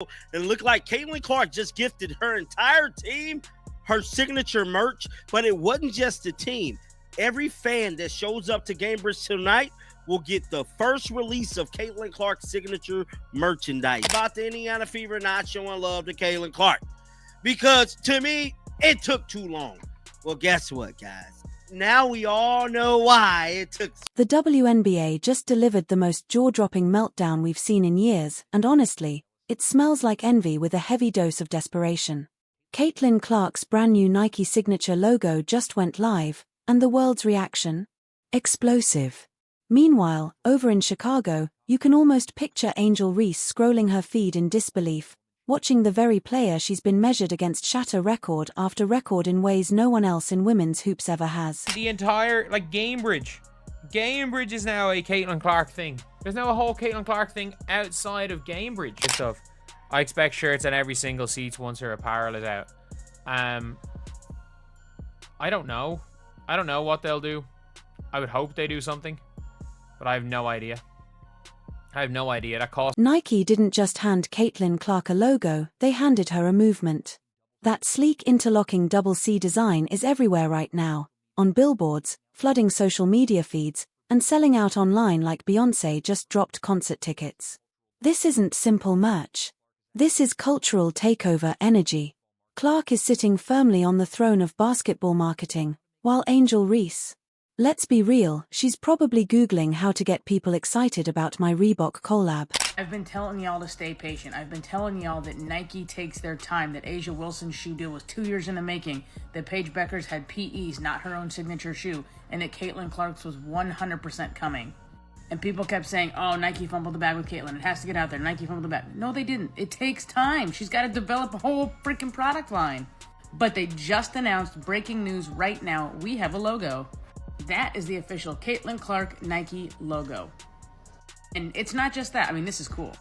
And it looked like Caitlin Clark just gifted her entire team her signature merch, but it wasn't just the team. Every fan that shows up to Gamebridge tonight will get the first release of Caitlin Clark's signature merchandise. About the Indiana Fever not showing love to Caitlin Clark, because to me, it took too long. Well, guess what, guys? Now we all know why it took. The WNBA just delivered the most jaw-dropping meltdown we've seen in years, and honestly, it smells like envy with a heavy dose of desperation. Caitlin Clark's brand new Nike signature logo just went live, and the world's reaction? Explosive. Meanwhile, over in Chicago, you can almost picture Angel Reese scrolling her feed in disbelief, watching the very player she's been measured against shatter record after record in ways no one else in women's hoops ever has. The entire, Gamebridge. Gamebridge is now a Caitlin Clark thing. There's now a whole Caitlin Clark thing outside of Gamebridge stuff. I expect shirts on every single seat once her apparel is out. I don't know. I don't know what they'll do. I would hope they do something, but I have no idea. That cost. Nike didn't just hand Caitlin Clark a logo, they handed her a movement. That sleek interlocking double C design is everywhere right now, on billboards, flooding social media feeds, and selling out online like Beyoncé just dropped concert tickets. This isn't simple merch. This is cultural takeover energy. Clark is sitting firmly on the throne of basketball marketing, while Angel Reese. Let's be real, she's probably Googling how to get people excited about my Reebok collab. I've been telling y'all to stay patient. I've been telling y'all that Nike takes their time, that A'ja Wilson's shoe deal was 2 years in the making, that Paige Beckers had PEs, not her own signature shoe, and that Caitlin Clark's was 100% coming. And people kept saying, oh, Nike fumbled the bag with Caitlin. It has to get out there. Nike fumbled the bag. No, they didn't. It takes time. She's got to develop a whole freaking product line. But they just announced, breaking news right now, we have a logo. That is the official Caitlin Clark Nike logo. And it's not just that. I mean, this is cool.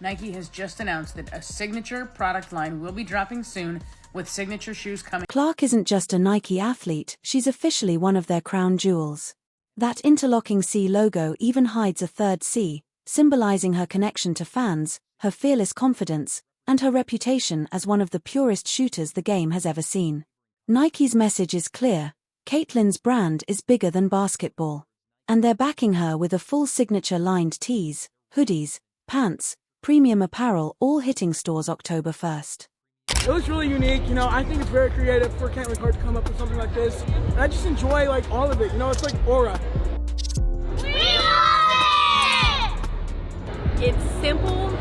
Nike has just announced that a signature product line will be dropping soon, with signature shoes coming. Clark isn't just a Nike athlete, she's officially one of their crown jewels. That interlocking C logo even hides a third C, symbolizing her connection to fans, her fearless confidence, and her reputation as one of the purest shooters the game has ever seen. Nike's message is clear: Caitlin's brand is bigger than basketball. And they're backing her with a full signature lined tees, hoodies, pants, premium apparel, all hitting stores October 1st. It was really unique, I think it's very creative for Caitlin Clark to come up with something like this. And I just enjoy all of it, it's like aura. We love it! It's simple,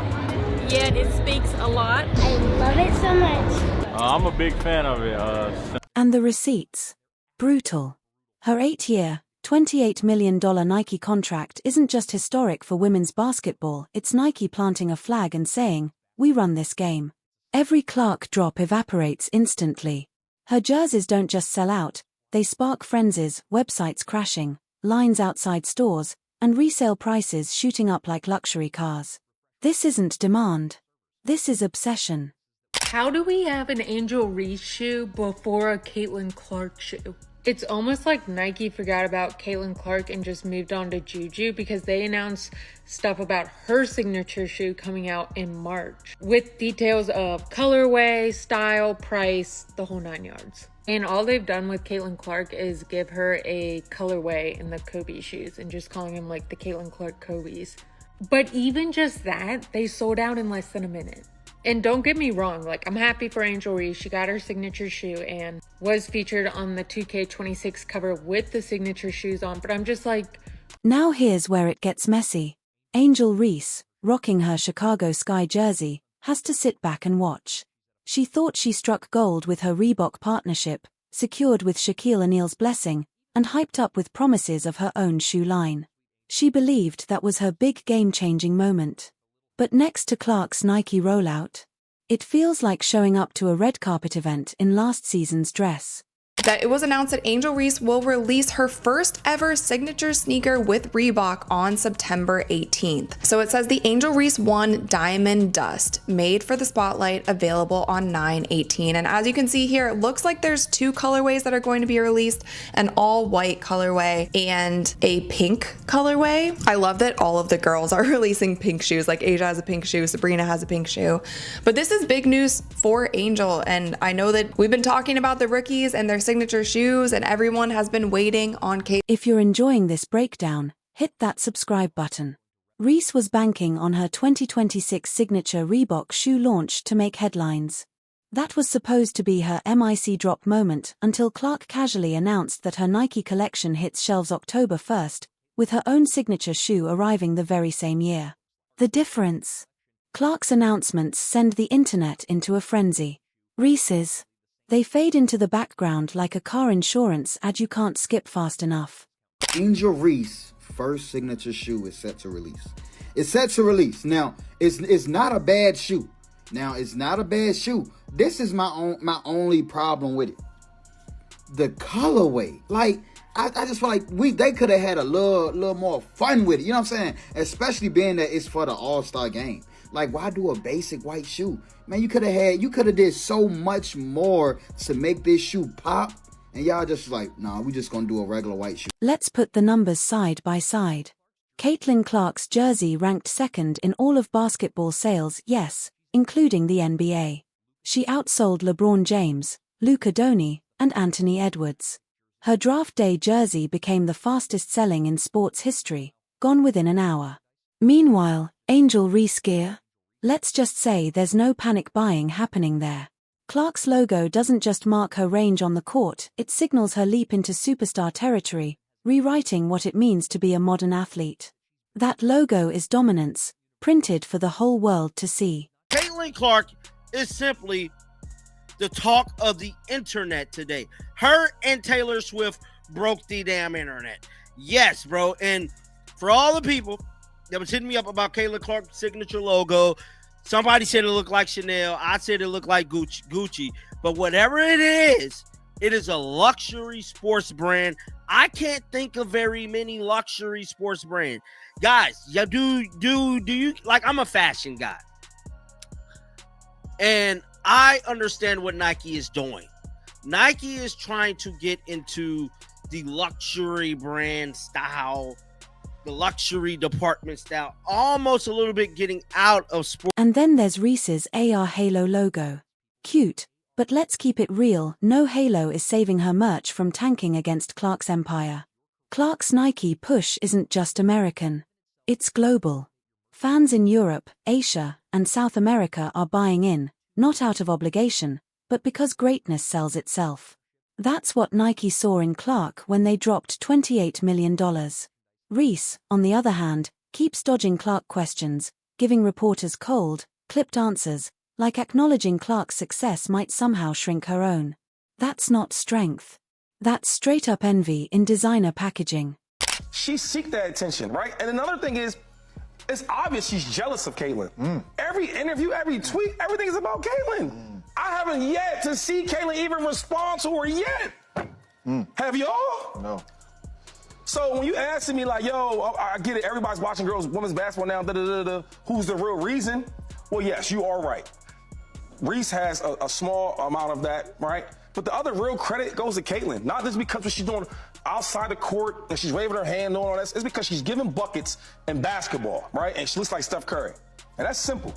yet it speaks a lot. I love it so much. I'm a big fan of it. And the receipts. Brutal. Her 8-year, $28 million Nike contract isn't just historic for women's basketball, it's Nike planting a flag and saying, we run this game. Every Clark drop evaporates instantly. Her jerseys don't just sell out, they spark frenzies, websites crashing, lines outside stores, and resale prices shooting up like luxury cars. This isn't demand. This is obsession. How do we have an Angel Reese shoe before a Caitlin Clark shoe? It's almost like Nike forgot about Caitlin Clark and just moved on to Juju, because they announced stuff about her signature shoe coming out in March with details of colorway, style, price, the whole 9 yards. And all they've done with Caitlin Clark is give her a colorway in the Kobe shoes and just calling them the Caitlin Clark Kobe's. But even just that, they sold out in less than a minute. And don't get me wrong, I'm happy for Angel Reese. She got her signature shoe and was featured on the 2K26 cover with the signature shoes on, but I'm just Now here's where it gets messy. Angel Reese, rocking her Chicago Sky jersey, has to sit back and watch. She thought she struck gold with her Reebok partnership, secured with Shaquille O'Neal's blessing, and hyped up with promises of her own shoe line. She believed that was her big game-changing moment. But next to Clark's Nike rollout, it feels like showing up to a red carpet event in last season's dress. that it was announced that Angel Reese will release her first ever signature sneaker with Reebok on September 18th. So it says the Angel Reese 1 Diamond Dust, made for the spotlight, available on 9/18. And as you can see here, it looks like there's 2 colorways that are going to be released, an all white colorway and a pink colorway. I love that all of the girls are releasing pink shoes. Like Asia has a pink shoe, Sabrina has a pink shoe. But this is big news for Angel. And I know that we've been talking about the rookies and their signature shoes, and everyone has been waiting on Kate. If you're enjoying this breakdown, hit that subscribe button. Reese was banking on her 2026 signature Reebok shoe launch to make headlines. That was supposed to be her MIC drop moment until Clark casually announced that her Nike collection hits shelves October 1st, with her own signature shoe arriving the very same year. The difference? Clark's announcements send the internet into a frenzy. Reese's. They fade into the background like a car insurance ad you can't skip fast enough. Angel Reese first signature shoe is set to release. It's set to release. Now, it's not a bad shoe. This is my only problem with it. The colorway. Like, I just feel like they could have had a little more fun with it. You know what I'm saying? Especially being that it's for the All-Star game. Like, why do a basic white shoe? Man, you could have did so much more to make this shoe pop. And y'all just like, nah, we just gonna do a regular white shoe. Let's put the numbers side by side. Caitlin Clark's jersey ranked second in all of basketball sales, yes, including the NBA. She outsold LeBron James, Luka Doncic, and Anthony Edwards. Her draft day jersey became the fastest selling in sports history, gone within an hour. Meanwhile, Angel Reese gear? Let's just say there's no panic buying happening there. Clark's logo doesn't just mark her range on the court, it signals her leap into superstar territory, rewriting what it means to be a modern athlete. That logo is dominance, printed for the whole world to see. Caitlin Clark is simply the talk of the internet today. Her and Taylor Swift broke the damn internet. Yes, bro. And for all the people that was hitting me up about Caitlin Clark's signature logo, somebody said it looked like Chanel. I said it looked like Gucci. But whatever it is a luxury sports brand. I can't think of very many luxury sports brands. Guys, yeah, do you, like, I'm a fashion guy. And I understand what Nike is doing. Nike is trying to get into the luxury brand style, the luxury department style, almost a little bit getting out of sport. And then there's Reese's AR Halo logo. Cute, but let's keep it real, no Halo is saving her merch from tanking against Clark's empire. Clark's Nike push isn't just American. It's global. Fans in Europe, Asia, and South America are buying in, not out of obligation, but because greatness sells itself. That's what Nike saw in Clark when they dropped $28 million. Reese, on the other hand, keeps dodging Clark questions, giving reporters cold, clipped answers, like acknowledging Clark's success might somehow shrink her own. That's not strength. That's straight-up envy in designer packaging. She seeks that attention, right? And another thing is, it's obvious she's jealous of Caitlin. Every interview, every tweet, everything is about Caitlin. I haven't yet to see Caitlin even respond to her yet. Have y'all? No. So when you asking me like, yo, I get it, everybody's watching women's basketball now, who's the real reason? Well, yes, you are right. Reese has a small amount of that, right? But the other real credit goes to Caitlin. Not just because what she's doing outside the court and she's waving her hand doing all that. It's because she's giving buckets in basketball, right? And she looks like Steph Curry. And that's simple.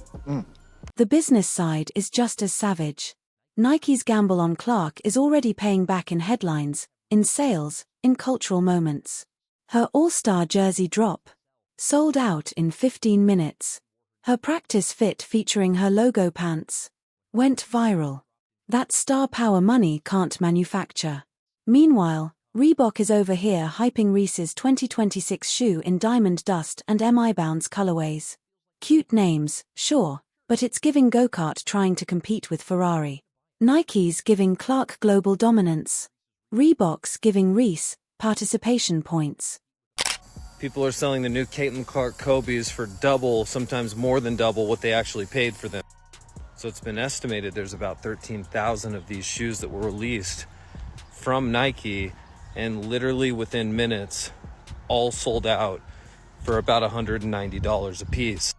The business side is just as savage. Nike's gamble on Clark is already paying back in headlines, in sales, in cultural moments. Her all-star jersey drop. Sold out in 15 minutes. Her practice fit featuring her logo pants. Went viral. That star power money can't manufacture. Meanwhile, Reebok is over here hyping Reese's 2026 shoe in Diamond Dust and MI Bounce colorways. Cute names, sure, but it's giving go-kart trying to compete with Ferrari. Nike's giving Clark global dominance. Reebok's giving Reese participation points. People are selling the new Caitlin Clark Kobe's for double, sometimes more than double what they actually paid for them. So it's been estimated there's about 13,000 of these shoes that were released from Nike, and literally within minutes, all sold out for about $190 a piece.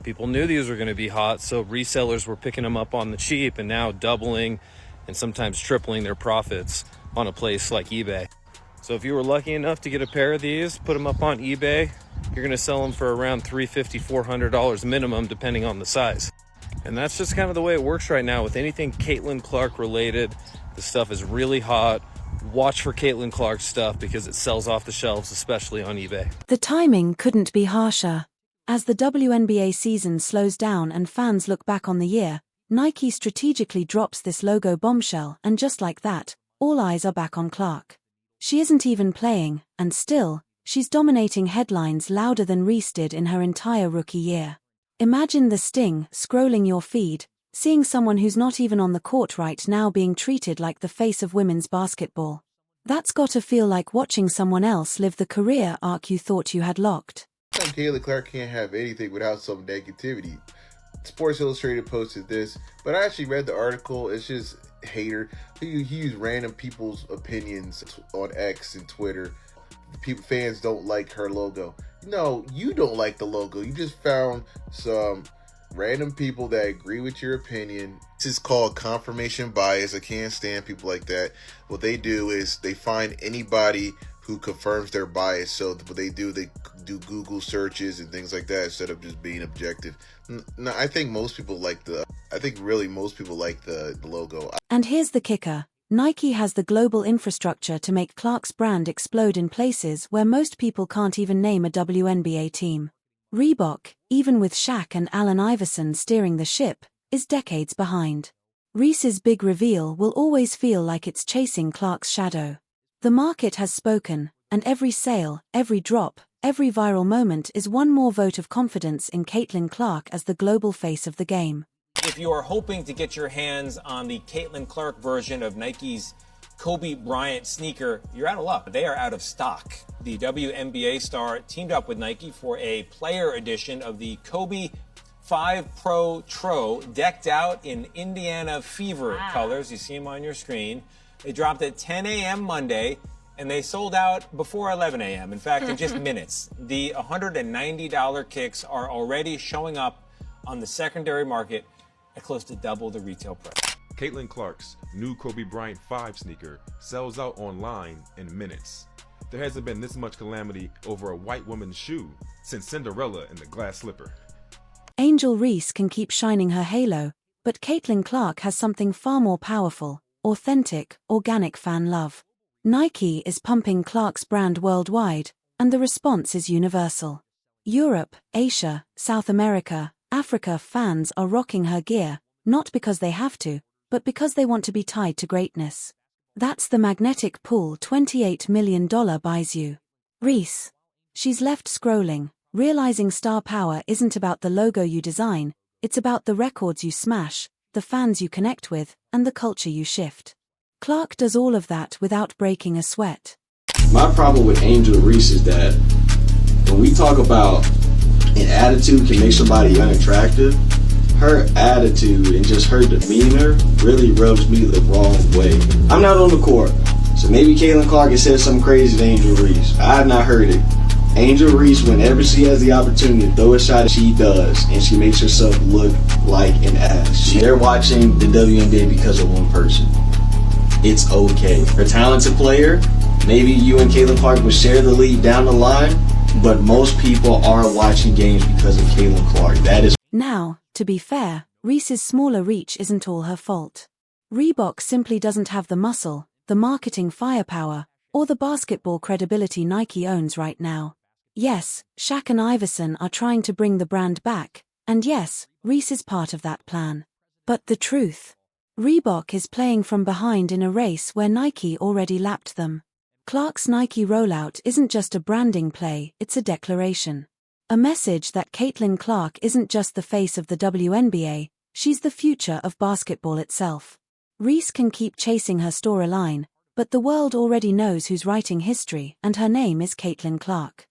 People knew these were going to be hot, so resellers were picking them up on the cheap and now doubling and sometimes tripling their profits on a place like eBay. So if you were lucky enough to get a pair of these, put them up on eBay, you're going to sell them for around $350, $400 minimum, depending on the size. And that's just kind of the way it works right now with anything Caitlin Clark related. The stuff is really hot. Watch for Caitlin Clark stuff because it sells off the shelves, especially on eBay. The timing couldn't be harsher. As the WNBA season slows down and fans look back on the year, Nike strategically drops this logo bombshell, and just like that, all eyes are back on Clark. She isn't even playing, and still, she's dominating headlines louder than Reese did in her entire rookie year. Imagine the sting, scrolling your feed, seeing someone who's not even on the court right now being treated like the face of women's basketball. That's gotta feel like watching someone else live the career arc you thought you had locked. Caitlin Clark can't have anything without some negativity. Sports Illustrated posted this, but I actually read the article. It's just hater. He used random people's opinions on X and Twitter. Fans don't like her logo. No, you don't like the logo. You just found some random people that agree with your opinion. This is called confirmation bias. I can't stand people like that. What they do is they find anybody who confirms their bias. So what they do Google searches and things like that instead of just being objective. No, I think most people like the logo. And here's the kicker. Nike has the global infrastructure to make Clark's brand explode in places where most people can't even name a WNBA team. Reebok, even with Shaq and Allen Iverson steering the ship, is decades behind. Reese's big reveal will always feel like it's chasing Clark's shadow. The market has spoken, and every sale, every drop, every viral moment is one more vote of confidence in Caitlin Clark as the global face of the game. If you are hoping to get your hands on the Caitlin Clark version of Nike's Kobe Bryant sneaker, you're out of luck. They are out of stock. The WNBA star teamed up with Nike for a player edition of the Kobe 5 Pro Tro, decked out in Indiana Fever colors. You see them on your screen. They dropped at 10 a.m. Monday, and they sold out before 11 a.m. In fact, in just minutes. The $190 kicks are already showing up on the secondary market at close to double the retail price. Caitlin Clark's new Kobe Bryant 5 sneaker sells out online in minutes. There hasn't been this much calamity over a white woman's shoe since Cinderella and the glass slipper. Angel Reese can keep shining her halo, but Caitlin Clark has something far more powerful: authentic, organic fan love. Nike is pumping Clark's brand worldwide, and the response is universal. Europe, Asia, South America, Africa fans are rocking her gear, not because they have to, but because they want to be tied to greatness. That's the magnetic pull $28 million buys you. Reese. She's left scrolling, realizing star power isn't about the logo you design, it's about the records you smash, the fans you connect with, and the culture you shift. Clark does all of that without breaking a sweat. My problem with Angel Reese is that when we talk about an attitude can make somebody unattractive, her attitude and just her demeanor really rubs me the wrong way. I'm not on the court, so maybe Caitlin Clark has said something crazy to Angel Reese. I have not heard it. Angel Reese, whenever she has the opportunity to throw a shot, she does, and she makes herself look like an ass. They're watching the WNBA because of one person. It's okay. Her talented player, maybe you and Caitlin Clark will share the lead down the line, but most people are watching games because of Caitlin Clark. That is. Now, to be fair, Reese's smaller reach isn't all her fault. Reebok simply doesn't have the muscle, the marketing firepower, or the basketball credibility Nike owns right now. Yes, Shaq and Iverson are trying to bring the brand back, and yes, Reese is part of that plan. But the truth? Reebok is playing from behind in a race where Nike already lapped them. Clark's Nike rollout isn't just a branding play, it's a declaration. A message that Caitlin Clark isn't just the face of the WNBA, she's the future of basketball itself. Reese can keep chasing her storyline, but the world already knows who's writing history, and her name is Caitlin Clark.